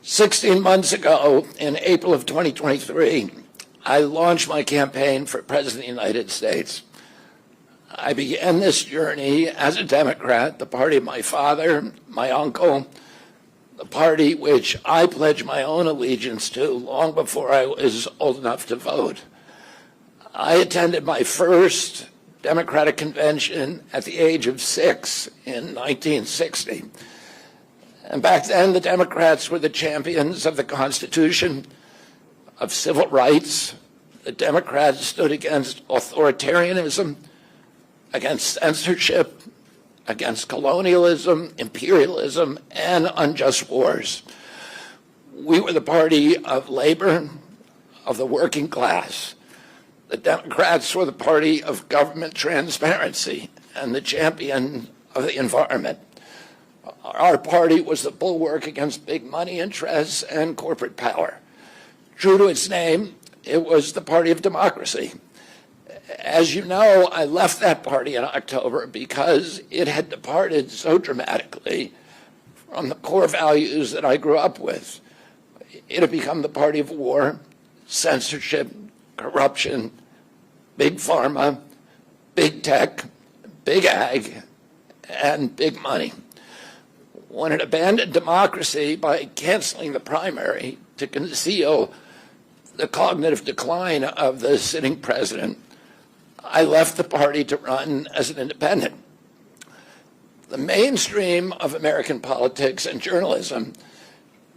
16 months ago, in April of 2023, I launched my campaign for President of the United States. I began this journey as a Democrat, the party of my father, my uncle, the party which I pledged my own allegiance to long before I was old enough to vote. I attended my first Democratic convention at the age of 6 in 1960. And back then, the Democrats were the champions of the Constitution, of civil rights. The Democrats stood against authoritarianism, against censorship, against colonialism, imperialism, and unjust wars. We were the party of labor, of the working class. The Democrats were the party of government transparency and the champion of the environment. Our party was the bulwark against big money interests and corporate power. True to its name, it was the party of democracy. As you know, I left that party in October because it had departed so dramatically from the core values that I grew up with. It had become the party of war, censorship, corruption, big pharma, big tech, big ag, and big money. When it abandoned democracy by canceling the primary to conceal the cognitive decline of the sitting president, I left the party to run as an independent. The mainstream of American politics and journalism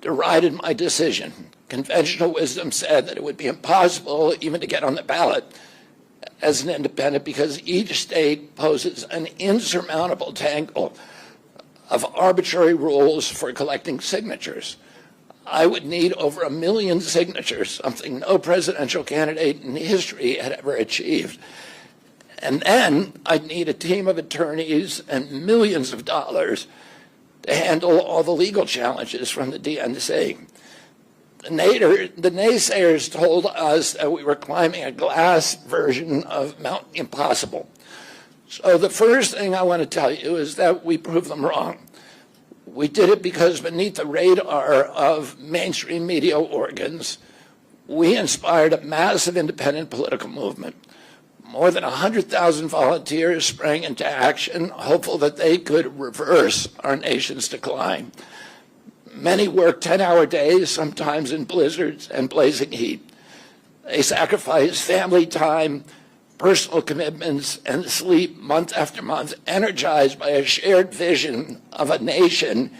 derided my decision. Conventional wisdom said that it would be impossible even to get on the ballot as an independent because each state poses an insurmountable tangle of arbitrary rules for collecting signatures. I would need over 1 million signatures, something no presidential candidate in history had ever achieved. And then I'd need a team of attorneys and millions of dollars to handle all the legal challenges from the DNC. The naysayers told us that we were climbing a glass version of Mount Impossible. So the first thing I want to tell you is that we proved them wrong. We did it because beneath the radar of mainstream media organs, we inspired a massive independent political movement. More than 100,000 volunteers sprang into action, hopeful that they could reverse our nation's decline. Many worked 10-hour days, sometimes in blizzards and blazing heat. They sacrificed family time, personal commitments, and sleep month after month, energized by a shared vision of a nation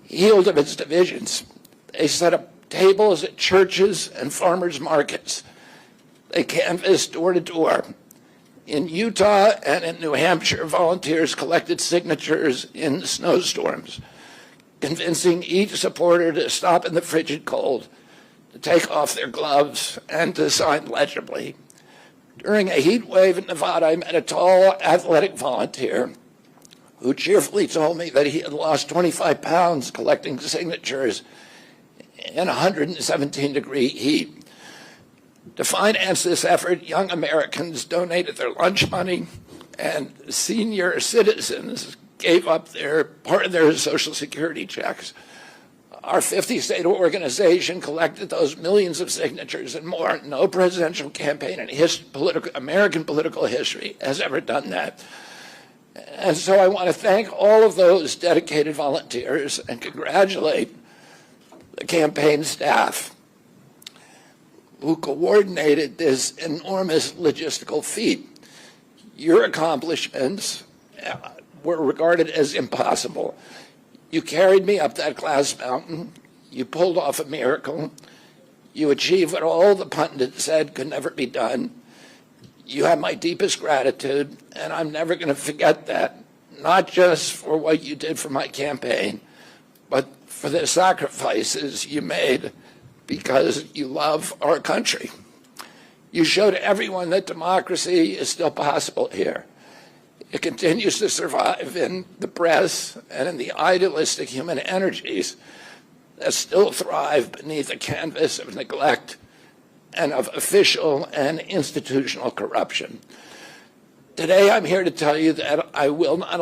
healed of its divisions. They set up tables at churches and farmers' markets. They canvassed door to door. In Utah and in New Hampshire, volunteers collected signatures in snowstorms, convincing each supporter to stop in the frigid cold, to take off their gloves, and to sign legibly. During a heat wave in Nevada, I met a tall, athletic volunteer who cheerfully told me that he had lost 25 pounds collecting signatures in 117-degree heat. To finance this effort, young Americans donated their lunch money, and senior citizens gave up part of their Social Security checks. Our 50-state organization collected those millions of signatures and more. No presidential campaign in American political history has ever done that. And so I want to thank all of those dedicated volunteers and congratulate the campaign staff who coordinated this enormous logistical feat. Your accomplishments were regarded as impossible. You carried me up that glass mountain. You pulled off a miracle. You achieved what all the pundits said could never be done. You have my deepest gratitude, and I'm never going to forget that, not just for what you did for my campaign, but for the sacrifices you made because you love our country. You showed everyone that democracy is still possible here. It continues to survive in the press and in the idealistic human energies that still thrive beneath a canvas of neglect and of official and institutional corruption. Today, I'm here to tell you that I will not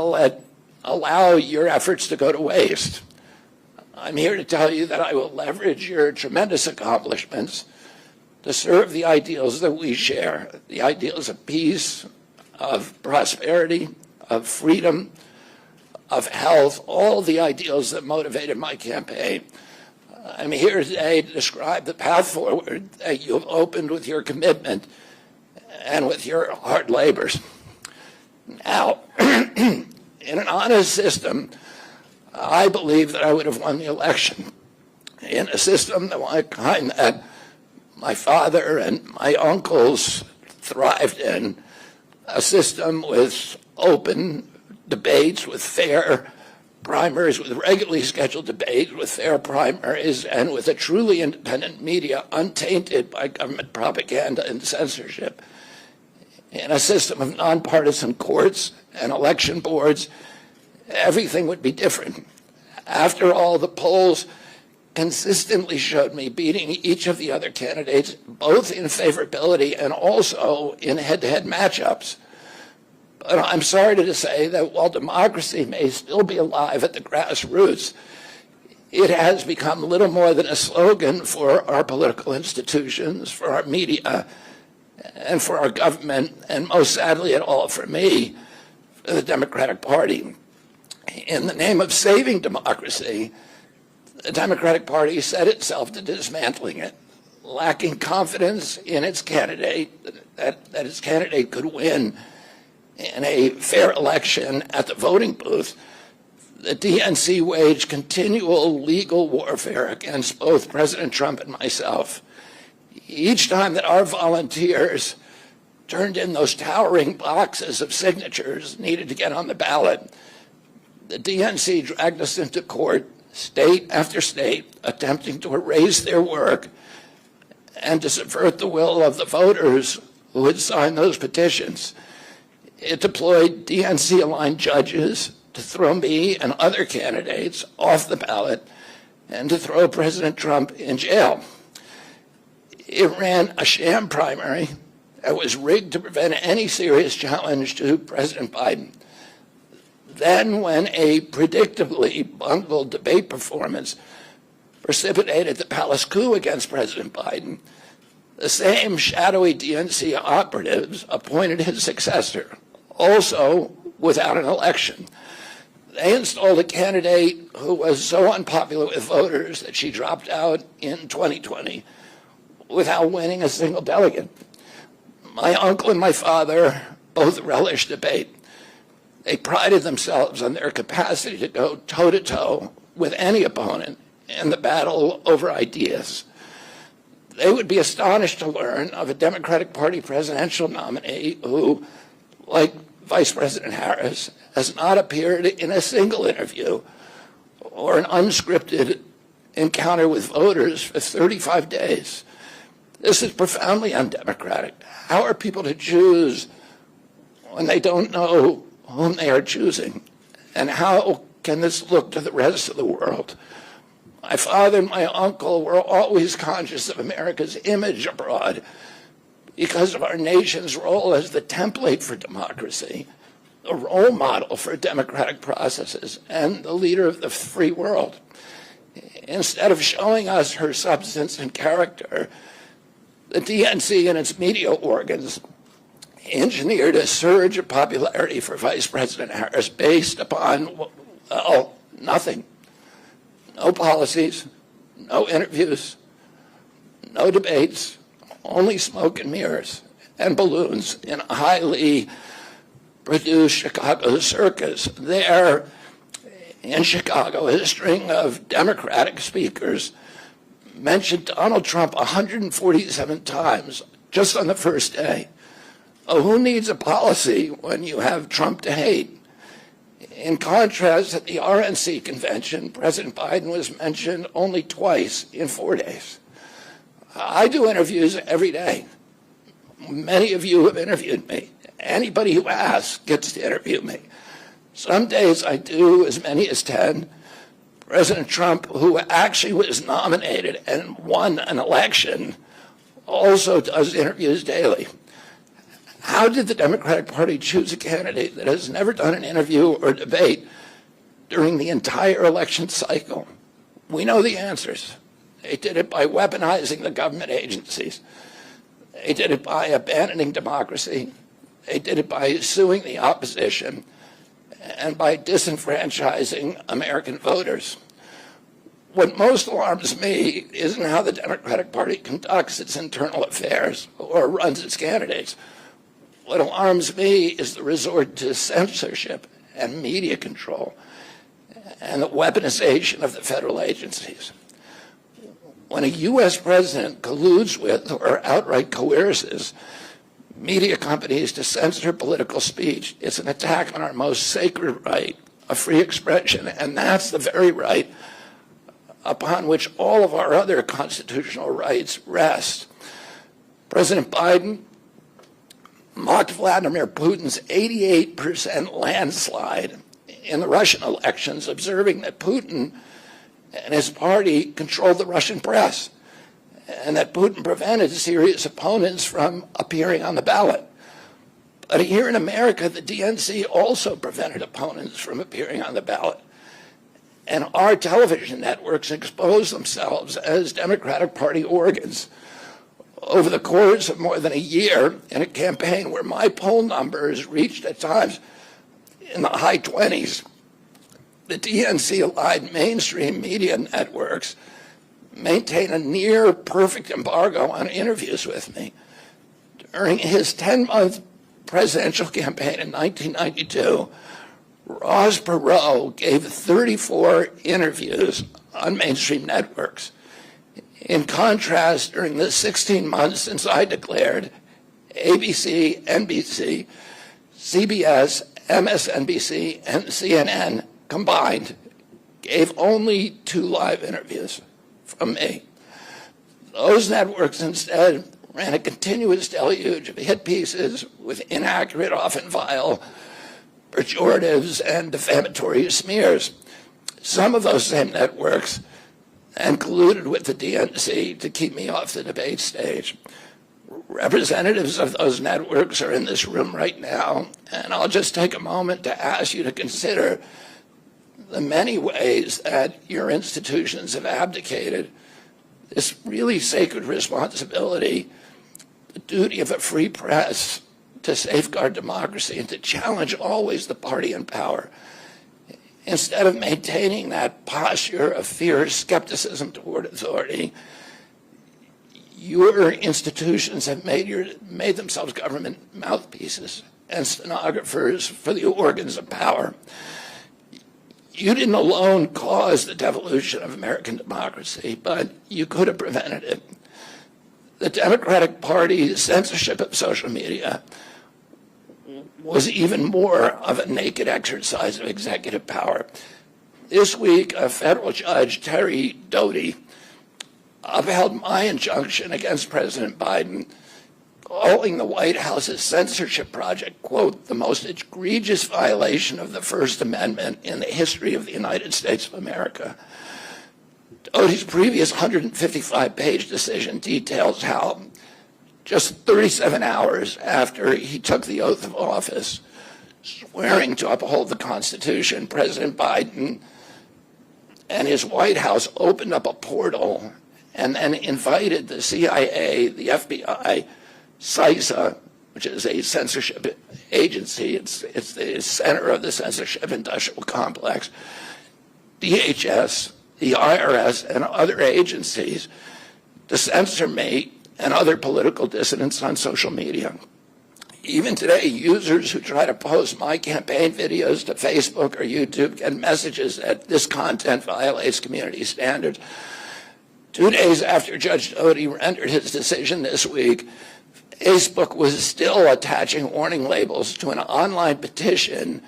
allow your efforts to go to waste. I'm here to tell you that I will leverage your tremendous accomplishments to serve the ideals that we share, the ideals of peace, of prosperity, of freedom, of health, all the ideals that motivated my campaign. I'm here today to describe the path forward that you have opened with your commitment and with your hard labors. Now, in an honest system, I believe that I would have won the election. In a system the kind that my father and my uncles thrived in, a system with open debates, with fair primaries, with regularly scheduled debates, with fair primaries, and with a truly independent media untainted by government propaganda and censorship. In a system of nonpartisan courts and election boards, everything would be different. After all, the polls consistently showed me beating each of the other candidates, both in favorability and also in head-to-head matchups. But I'm sorry to say that while democracy may still be alive at the grassroots, it has become little more than a slogan for our political institutions, for our media, and for our government, and most sadly at all for me, for the Democratic Party. In the name of saving democracy, the Democratic Party set itself to dismantling it, lacking confidence in its candidate, that its candidate could win in a fair election at the voting booth. The DNC waged continual legal warfare against both President Trump and myself. Each time that our volunteers turned in those towering boxes of signatures needed to get on the ballot, the DNC dragged us into court, state after state, attempting to erase their work and to subvert the will of the voters who had signed those petitions. It deployed DNC-aligned judges to throw me and other candidates off the ballot and to throw President Trump in jail. It ran a sham primary that was rigged to prevent any serious challenge to President Biden. Then, when a predictably bungled debate performance precipitated the palace coup against President Biden, the same shadowy DNC operatives appointed his successor, also without an election. They installed a candidate who was so unpopular with voters that she dropped out in 2020 without winning a single delegate. My uncle and my father both relished debate. They prided themselves on their capacity to go toe-to-toe with any opponent in the battle over ideas. They would be astonished to learn of a Democratic Party presidential nominee who, like Vice President Harris, has not appeared in a single interview or an unscripted encounter with voters for 35 days. This is profoundly undemocratic. How are people to choose when they don't know whom they are choosing? And how can this look to the rest of the world? My father and my uncle were always conscious of America's image abroad because of our nation's role as the template for democracy, the role model for democratic processes, and the leader of the free world. Instead of showing us her substance and character, the DNC and its media organs engineered a surge of popularity for Vice President Harris based upon, well, nothing. No policies, no interviews, no debates, only smoke and mirrors and balloons in a highly produced Chicago circus. There in Chicago, a string of Democratic speakers mentioned Donald Trump 147 times just on the first day. Oh, who needs a policy when you have Trump to hate? In contrast, at the RNC convention, President Biden was mentioned only twice in 4 days. I do interviews every day. Many of you have interviewed me. Anybody who asks gets to interview me. Some days I do as many as 10. President Trump, who actually was nominated and won an election, also does interviews daily. How did the Democratic Party choose a candidate that has never done an interview or debate during the entire election cycle? We know the answers. They did it by weaponizing the government agencies. They did it by abandoning democracy. They did it by suing the opposition and by disenfranchising American voters. What most alarms me isn't how the Democratic Party conducts its internal affairs or runs its candidates. What alarms me is the resort to censorship and media control and the weaponization of the federal agencies. When a U.S. president colludes with or outright coerces media companies to censor political speech, it's an attack on our most sacred right of free expression, and that's the very right upon which all of our other constitutional rights rest. President Biden mocked Vladimir Putin's 88% landslide in the Russian elections, observing that Putin and his party controlled the Russian press and that Putin prevented serious opponents from appearing on the ballot. But here in America, the DNC also prevented opponents from appearing on the ballot. And our television networks expose themselves as Democratic Party organs. Over the course of more than a year, in a campaign where my poll numbers reached at times in the high 20s, the DNC-aligned mainstream media networks maintain a near perfect embargo on interviews with me. During his 10-month presidential campaign in 1992, Ross Perot gave 34 interviews on mainstream networks. In contrast, during the 16 months since I declared, ABC, NBC, CBS, MSNBC, and CNN combined gave only 2 live interviews from me. Those networks instead ran a continuous deluge of hit pieces with inaccurate, often vile, pejoratives and defamatory smears. Some of those same networks and colluded with the DNC to keep me off the debate stage. Representatives of those networks are in this room right now, and I'll just take a moment to ask you to consider the many ways that your institutions have abdicated this really sacred responsibility, the duty of a free press to safeguard democracy and to challenge always the party in power. Instead of maintaining that posture of fear, skepticism toward authority, your institutions have made themselves government mouthpieces and stenographers for the organs of power. You didn't alone cause the devolution of American democracy, but you could have prevented it. The Democratic Party's censorship of social media was even more of a naked exercise of executive power. This week, a federal judge, Terry Doughty, upheld my injunction against President Biden, calling the White House's censorship project, quote, the most egregious violation of the First Amendment in the history of the United States of America. Doughty's previous 155-page decision details how just 37 hours after he took the oath of office, swearing to uphold the Constitution, President Biden and his White House opened up a portal and then invited the CIA, the FBI, CISA, which is a censorship agency, it's the center of the censorship industrial complex, DHS, the IRS, and other agencies to censor me and other political dissidents on social media. Even today, users who try to post my campaign videos to Facebook or YouTube get messages that this content violates community standards. 2 days after Judge Doughty rendered his decision this week, Facebook was still attaching warning labels to an online petition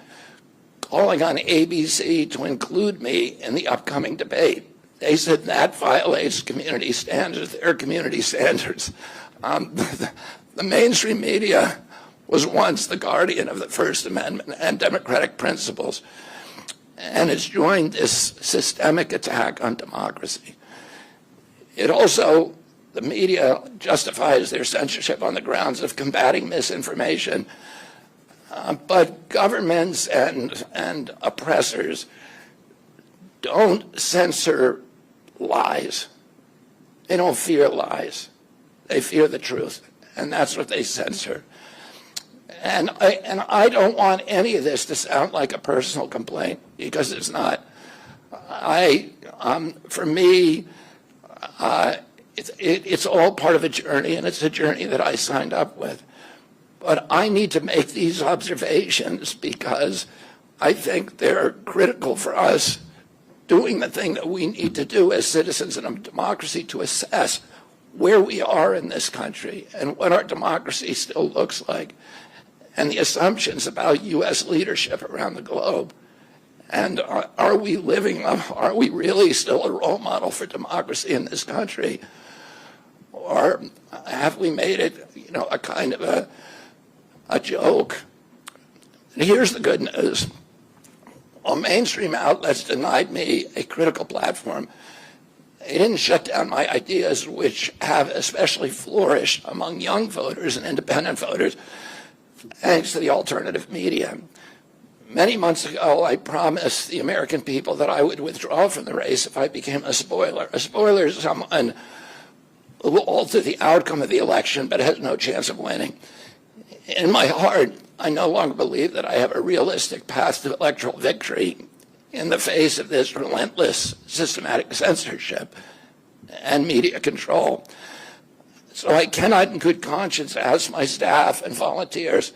calling on ABC to include me in the upcoming debate. They said that violates community standards, their community standards. The mainstream media was once the guardian of the First Amendment and democratic principles, and it's joined this systemic attack on democracy. It also, the media justifies their censorship on the grounds of combating misinformation, but governments and oppressors don't censor lies. They don't fear lies. They fear the truth, and that's what they censor. And I don't want any of this to sound like a personal complaint, because it's not. For me, it's all part of a journey, and it's a journey that I signed up with. But I need to make these observations because I think they're critical for us doing the thing that we need to do as citizens in a democracy to assess where we are in this country and what our democracy still looks like, and the assumptions about U.S. leadership around the globe. And are we really still a role model for democracy in this country? Or have we made it, a kind of a joke? And here's the good news. While mainstream outlets denied me a critical platform, they didn't shut down my ideas, which have especially flourished among young voters and independent voters, thanks to the alternative media. Many months ago, I promised the American people that I would withdraw from the race if I became a spoiler. A spoiler is someone who will alter the outcome of the election but has no chance of winning. In my heart, I no longer believe that I have a realistic path to electoral victory in the face of this relentless systematic censorship and media control. So I cannot in good conscience ask my staff and volunteers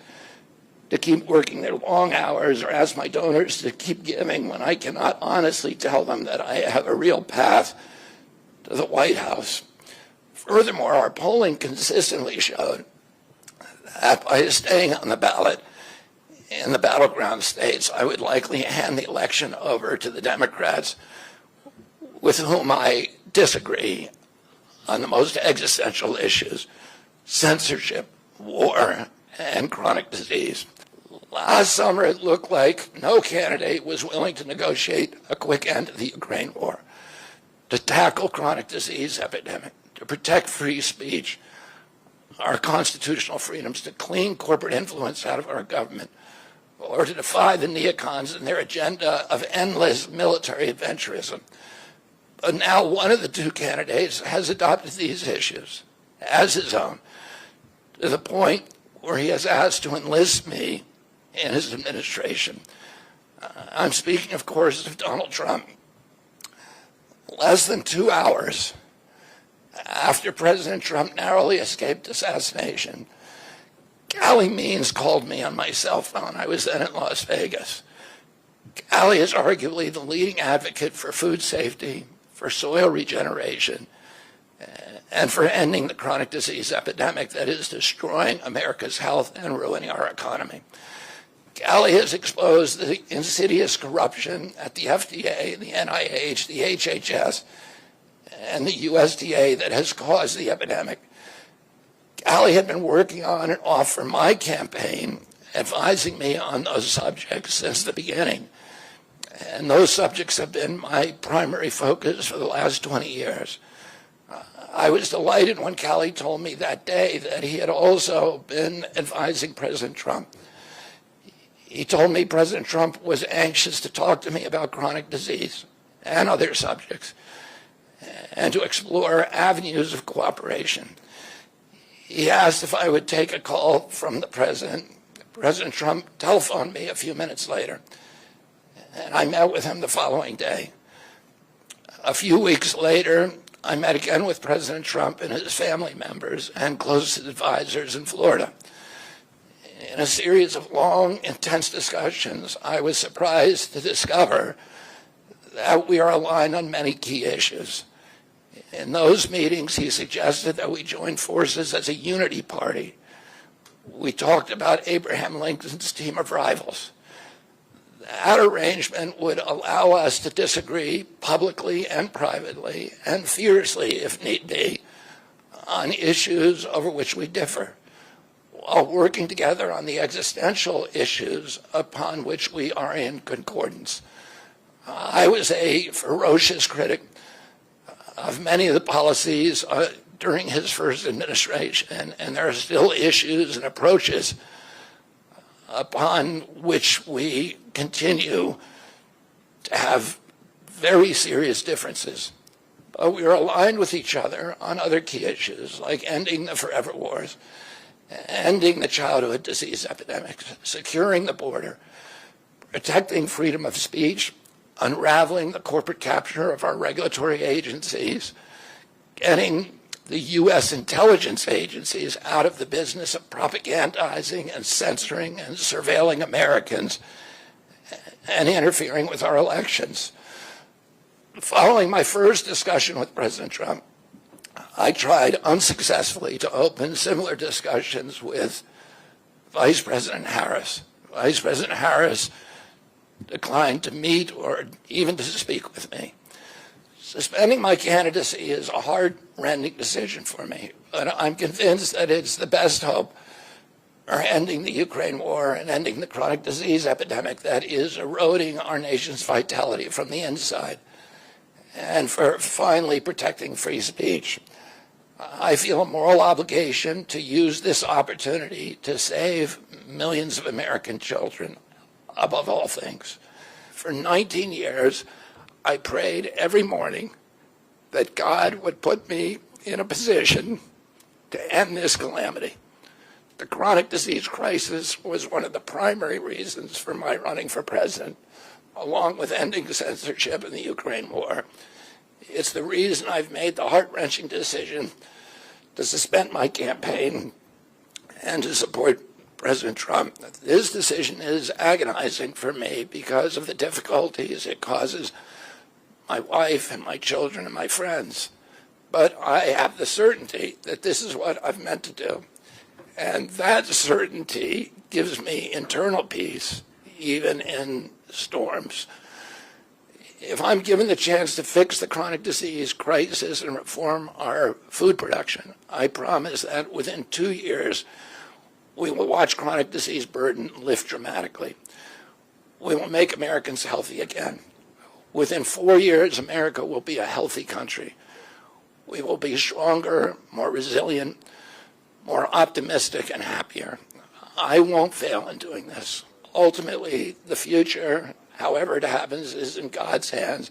to keep working their long hours or ask my donors to keep giving when I cannot honestly tell them that I have a real path to the White House. Furthermore, our polling consistently showed that by staying on the ballot in the battleground states, I would likely hand the election over to the Democrats, with whom I disagree on the most existential issues: censorship, war, and chronic disease. Last summer, it looked like no candidate was willing to negotiate a quick end to the Ukraine war, to tackle chronic disease epidemic, to protect free speech, our constitutional freedoms, to clean corporate influence out of our government, or to defy the neocons and their agenda of endless military adventurism. But now one of the two candidates has adopted these issues as his own, to the point where he has asked to enlist me in his administration. I'm speaking, of course, of Donald Trump. Less than 2 hours after President Trump narrowly escaped assassination, Callie Means called me on my cell phone. I was then in Las Vegas. Callie is arguably the leading advocate for food safety, for soil regeneration, and for ending the chronic disease epidemic that is destroying America's health and ruining our economy. Callie has exposed the insidious corruption at the FDA, the NIH, the HHS, and the USDA that has caused the epidemic. Callie had been working on and off for my campaign, advising me on those subjects since the beginning. And those subjects have been my primary focus for the last 20 years. I was delighted when Callie told me that day that he had also been advising President Trump. He told me President Trump was anxious to talk to me about chronic disease and other subjects, and to explore avenues of cooperation. He asked if I would take a call from the president. President Trump telephoned me a few minutes later, and I met with him the following day. A few weeks later, I met again with President Trump and his family members and closest advisors in Florida. In a series of long, intense discussions, I was surprised to discover that we are aligned on many key issues. In those meetings, he suggested that we join forces as a unity party. We talked about Abraham Lincoln's team of rivals. That arrangement would allow us to disagree publicly and privately, and fiercely if need be, on issues over which we differ, while working together on the existential issues upon which we are in concordance. I was a ferocious critic of many of the policies during his first administration, and there are still issues and approaches upon which we continue to have very serious differences. But we are aligned with each other on other key issues like ending the forever wars, ending the childhood disease epidemics, securing the border, protecting freedom of speech, unraveling the corporate capture of our regulatory agencies, getting the U.S. intelligence agencies out of the business of propagandizing and censoring and surveilling Americans and interfering with our elections. Following my first discussion with President Trump, I tried unsuccessfully to open similar discussions with Vice President Harris. Vice President Harris declined to meet or even to speak with me. Suspending my candidacy is a heart-rending decision for me, but I'm convinced that it's the best hope for ending the Ukraine war and ending the chronic disease epidemic that is eroding our nation's vitality from the inside, and for finally protecting free speech. I feel a moral obligation to use this opportunity to save millions of American children above all things. For 19 years, I prayed every morning that God would put me in a position to end this calamity. The chronic disease crisis was one of the primary reasons for my running for president, along with ending censorship in the Ukraine war. It's the reason I've made the heart-wrenching decision to suspend my campaign and to support President Trump. This decision is agonizing for me because of the difficulties it causes my wife and my children and my friends. But I have the certainty that this is what I've meant to do. And that certainty gives me internal peace, even in storms. If I'm given the chance to fix the chronic disease crisis and reform our food production, I promise that within 2 years, we will watch chronic disease burden lift dramatically. We will make Americans healthy again. Within 4 years, America will be a healthy country. We will be stronger, more resilient, more optimistic, and happier. I won't fail in doing this. Ultimately, the future, however it happens, is in God's hands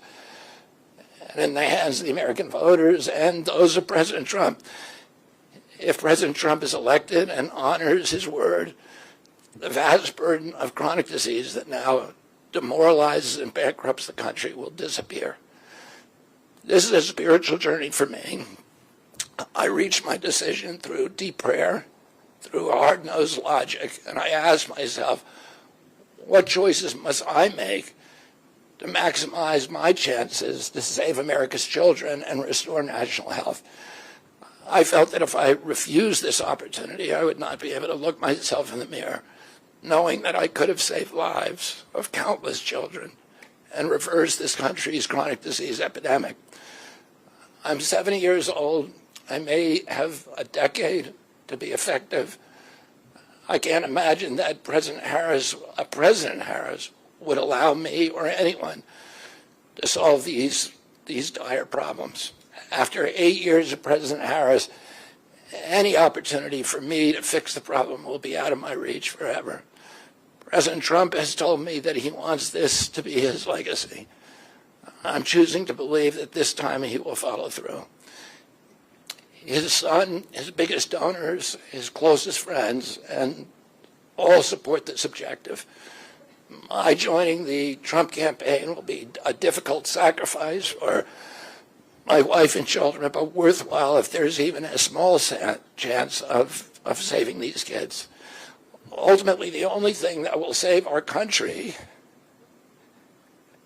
and in the hands of the American voters and those of President Trump. If President Trump is elected and honors his word, the vast burden of chronic disease that now demoralizes and bankrupts the country will disappear. This is a spiritual journey for me. I reached my decision through deep prayer, through hard-nosed logic, and I asked myself, what choices must I make to maximize my chances to save America's children and restore national health? I felt that if I refused this opportunity, I would not be able to look myself in the mirror, knowing that I could have saved lives of countless children and reversed this country's chronic disease epidemic. I'm 70 years old. I may have a decade to be effective. I can't imagine that President Harris would allow me or anyone to solve these dire problems. After 8 years of President Harris, any opportunity for me to fix the problem will be out of my reach forever. President Trump has told me that he wants this to be his legacy. I'm choosing to believe that this time he will follow through. His son, his biggest donors, his closest friends, and all support this objective. My joining the Trump campaign will be a difficult sacrifice for my wife and children, but worthwhile if there's even a small chance of saving these kids. Ultimately, the only thing that will save our country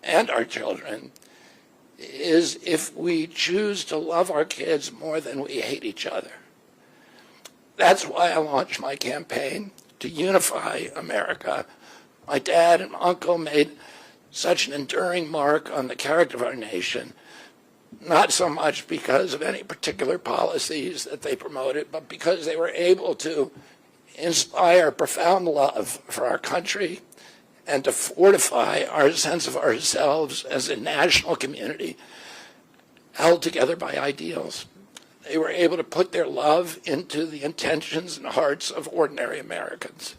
and our children is if we choose to love our kids more than we hate each other. That's why I launched my campaign to unify America. My dad and uncle made such an enduring mark on the character of our nation, not so much because of any particular policies that they promoted, but because they were able to inspire profound love for our country and to fortify our sense of ourselves as a national community held together by ideals. They were able to put their love into the intentions and hearts of ordinary Americans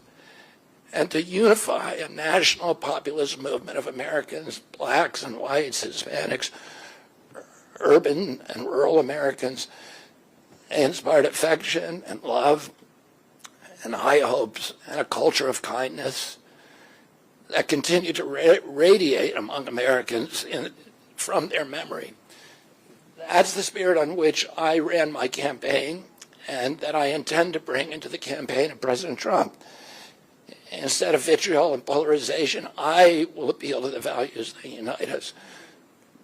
and to unify a national populist movement of Americans, blacks and whites, Hispanics, urban and rural Americans. They inspired affection and love and high hopes and a culture of kindness that continue to radiate among Americans from their memory. That's the spirit on which I ran my campaign and that I intend to bring into the campaign of President Trump. Instead of vitriol and polarization, I will appeal to the values that unite us,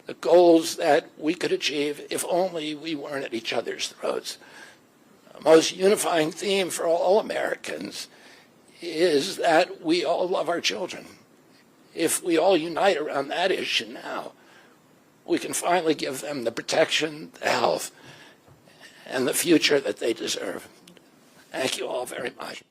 the goals that we could achieve if only we weren't at each other's throats. The most unifying theme for all Americans is that we all love our children. If we all unite around that issue now, we can finally give them the protection, the health, and the future that they deserve. Thank you all very much.